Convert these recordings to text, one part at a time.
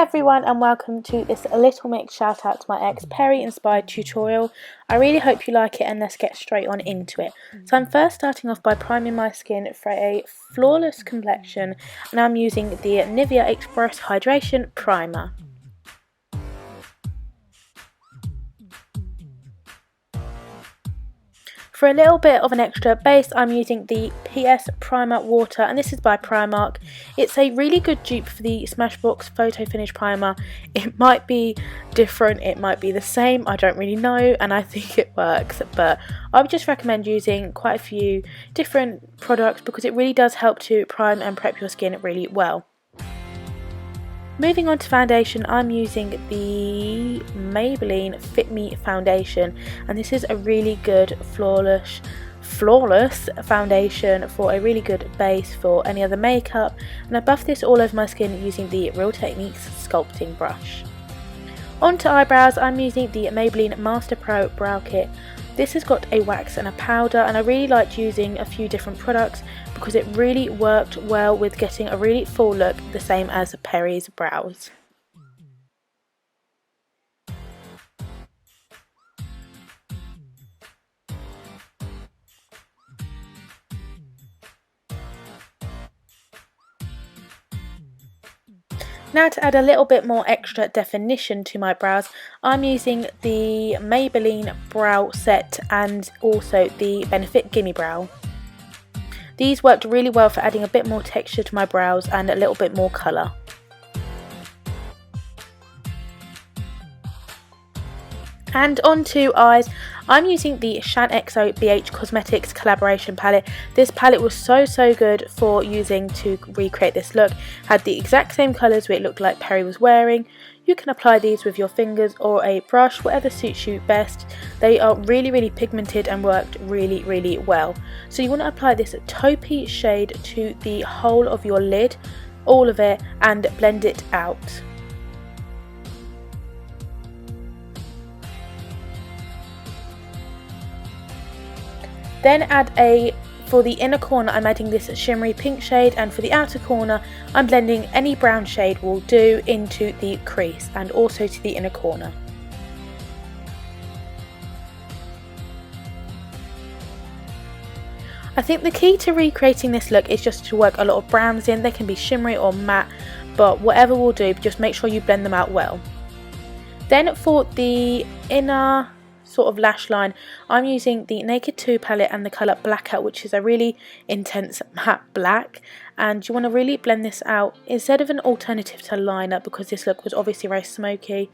everyone, and welcome to this little mix shout out to my ex Perrie inspired tutorial. I really hope you like it, and let's get straight on into it. So I'm first starting off by priming my skin for a flawless complexion, and I'm using the Nivea Express Hydration Primer. For a little bit of an extra base, I'm using the PS Primer Water, and this is by Primark. It's a really good dupe for the Smashbox Photo Finish Primer. It might be different, it might be the same, I don't really know, and I think it works, but I would just recommend using quite a few different products because it really does help to prime and prep your skin really well. Moving on to foundation, I'm using the Maybelline Fit Me foundation, and this is a really good flawless foundation for a really good base for any other makeup, and I buff this all over my skin using the Real Techniques sculpting brush. On to eyebrows, I'm using the Maybelline Master Pro Brow Kit. This has got a wax and a powder, and I really liked using a few different products because it really worked well with getting a really full look, the same as Perrie's brows. Now to add a little bit more extra definition to my brows, I'm using the Maybelline Brow Set and also the Benefit Gimme Brow. These worked really well for adding a bit more texture to my brows and a little bit more colour. And on to eyes, I'm using the ShanXO BH Cosmetics collaboration palette. This palette was so good for using to recreate this look. Had the exact same colours it looked like Perrie was wearing. You can apply these with your fingers or a brush, whatever suits you best. They are really pigmented and worked really well. So you want to apply this taupey shade to the whole of your lid, all of it, and blend it out. Then for the inner corner, I'm adding this shimmery pink shade, and for the outer corner I'm blending any brown shade will do into the crease and also to the inner corner. I think the key to recreating this look is just to work a lot of browns in. They can be shimmery or matte, but whatever will do, just make sure you blend them out well. Then for the inner sort of lash line, I'm using the Naked 2 palette and the colour Blackout, which is a really intense matte black, and you want to really blend this out instead of an alternative to liner, because this look was obviously very smoky.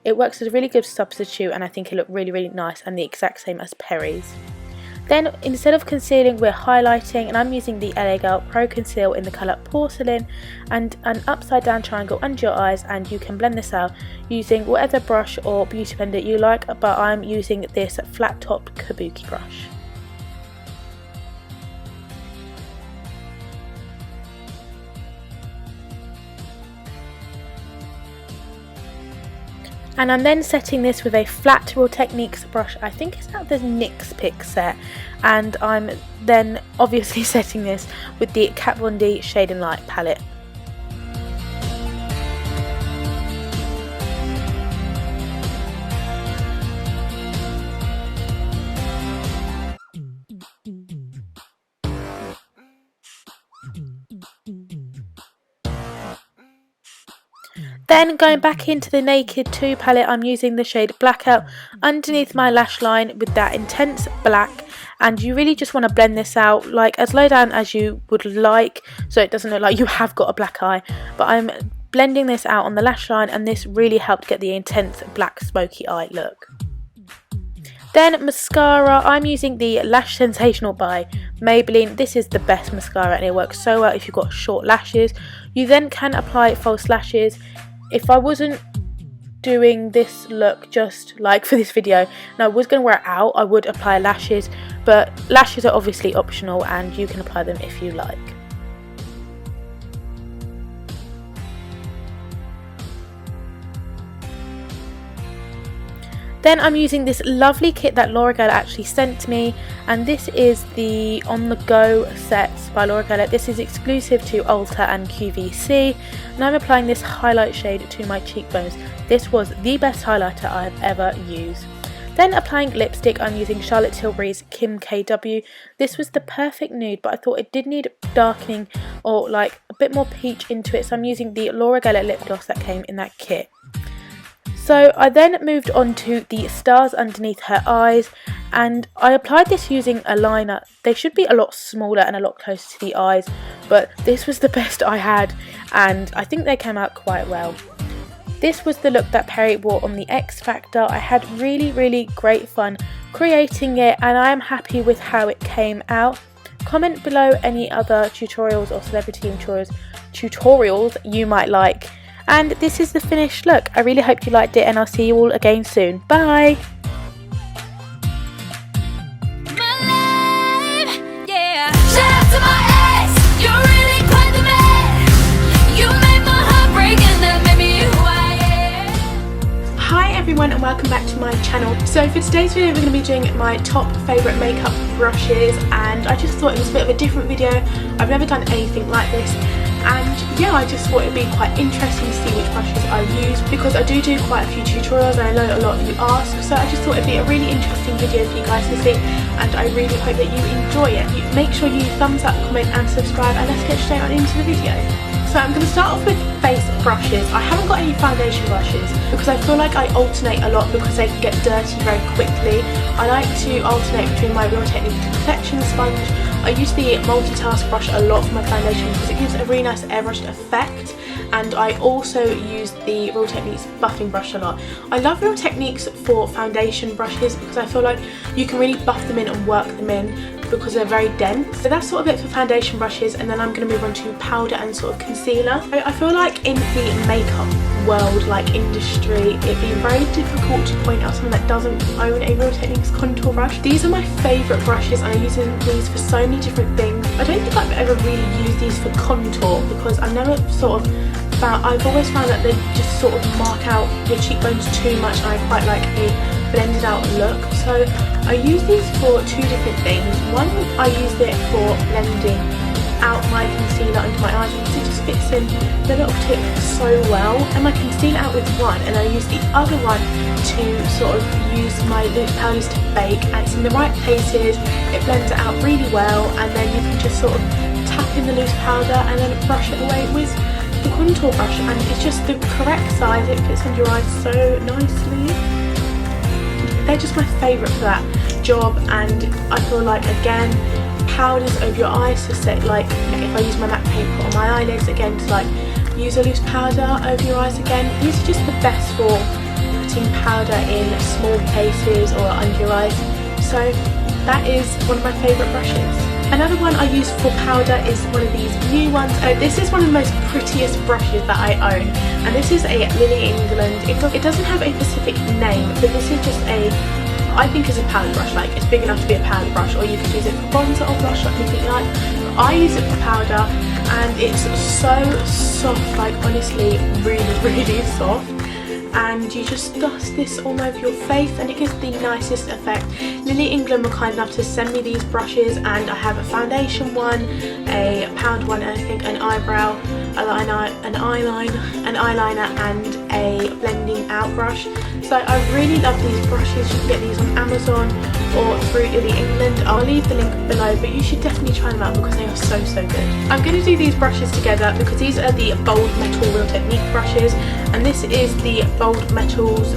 It works as a really good substitute, and I think it looked really nice and the exact same as Perrie's. Then instead of concealing, we're highlighting, and I'm using the LA Girl Pro Conceal in the colour Porcelain and an upside down triangle under your eyes, and you can blend this out using whatever brush or beauty blender you like, but I'm using this flat top kabuki brush. And I'm then setting this with a flat Real Techniques brush. I think it's out the NYX Pick set, and I'm then obviously setting this with the Kat Von D Shade and Light palette. Then going back into the Naked 2 palette, I'm using the shade Blackout underneath my lash line with that intense black, and you really just want to blend this out like as low down as you would like, so it doesn't look like you have got a black eye, but I'm blending this out on the lash line, and this really helped get the intense black smoky eye look. Then mascara, I'm using the Lash Sensational by Maybelline. This is the best mascara, and it works so well if you've got short lashes. You then can apply false lashes. If I wasn't doing this look just like for this video and I was going to wear it out, I would apply lashes, but lashes are obviously optional and you can apply them if you like. Then I'm using this lovely kit that Laura Geller actually sent me, and this is the On The Go sets by Laura Geller. This is exclusive to Ulta and QVC, and I'm applying this highlight shade to my cheekbones. This was the best highlighter I've ever used. Then applying lipstick, I'm using Charlotte Tilbury's Kim KW. This was the perfect nude, but I thought it did need darkening or like a bit more peach into it, so I'm using the Laura Geller lip gloss that came in that kit. So I then moved on to the stars underneath her eyes, and I applied this using a liner. They should be a lot smaller and a lot closer to the eyes, but this was the best I had, and I think they came out quite well. This was the look that Perrie wore on the X Factor. I had really great fun creating it, and I am happy with how it came out. Comment below any other tutorials or celebrity tutorials you might like. And this is the finished look. I really hope you liked it, and I'll see you all again soon. Bye! Hi everyone, and welcome back to my channel. So for today's video we're going to be doing my top favourite makeup brushes, and I just thought it was a bit of a different video. I've never done anything like this, and yeah, I just thought it'd be quite interesting to see which brushes I use, because I do quite a few tutorials and I know a lot of you ask, so I just thought it'd be a really interesting video for you guys to see, and I really hope that you enjoy it. Make sure you thumbs up, comment and subscribe, and let's get straight on into the video. So I'm going to start off with face brushes. I haven't got any foundation brushes because I feel like I alternate a lot because they can get dirty very quickly. I like to alternate between my Real Techniques Perfection sponge. I use the multitask brush a lot for my foundation because it gives a really nice airbrushed effect, and I also use the Real Techniques buffing brush a lot. I love Real Techniques for foundation brushes because I feel like you can really buff them in and work them in because they're very dense. So that's sort of it for foundation brushes, and then I'm going to move on to powder and sort of concealer. I feel like in the makeup world, like industry, it'd be very difficult to point out someone that doesn't own a Real Techniques contour brush. These are my favourite brushes, and I use these for so many different things. I don't think I've ever really used these for contour because I've never I've always found that they just sort of mark out your cheekbones too much, and I quite like a blended out look. So I use these for two different things. One, I used it for blending out my concealer under my eyes because it just fits in the little tip so well, and I conceal out with one, and I use the other one to sort of use my loose powders to bake, and it's in the right places, it blends it out really well, and then you can just sort of tap in the loose powder and then brush it away with the contour brush, and it's just the correct size. It fits under your eyes so nicely. They're just my favourite for that job, and I feel like, again, powders over your eyes to set, like if I use my MAC paint on my eyelids, again to like use a loose powder over your eyes again. These are just the best for putting powder in small places or under your eyes. So that is one of my favourite brushes. Another one I use for powder is one of these new ones. This is one of the most prettiest brushes that I own, and this is a Lily England. It doesn't have a specific name, but this is just I think it's a powder brush. Like, it's big enough to be a powder brush, or you could use it for bronzer or blush or anything you like. I use it for powder, and it's so soft, like honestly really soft. And you just dust this all over your face, and it gives the nicest effect. Lily England were kind enough to send me these brushes, and I have a foundation one, a powder one, and I think an eyebrow eyeliner, an eyeliner, and a blending out brush. So I really love these brushes. You can get these on Amazon or through Lily England. I'll leave the link below, but you should definitely try them out because they are so good. I'm going to do these brushes together because these are the Bold Metal Real Technique brushes, and this is the Bold Metals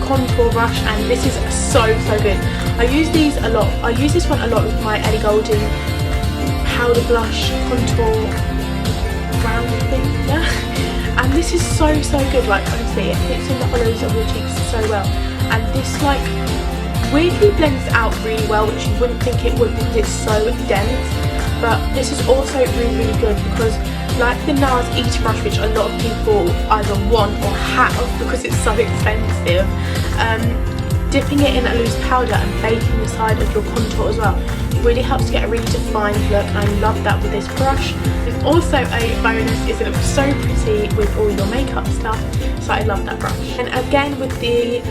contour brush, and this is so good. I use these a lot. I use this one a lot with my Ellie Goulding powder blush contour round thing, yeah. And this is so good, like honestly it fits in the hollows of your cheeks so well, and this like weirdly blends out really well, which you wouldn't think it would because it's so dense. But this is also really good because, like the NARS Eater brush, which a lot of people either want or have because it's so expensive, dipping it in a loose powder and baking the side of your contour as well really helps to get a really defined look, and I love that with this brush. There's also a bonus is it looks so pretty with all your makeup stuff, so I love that brush. And again with the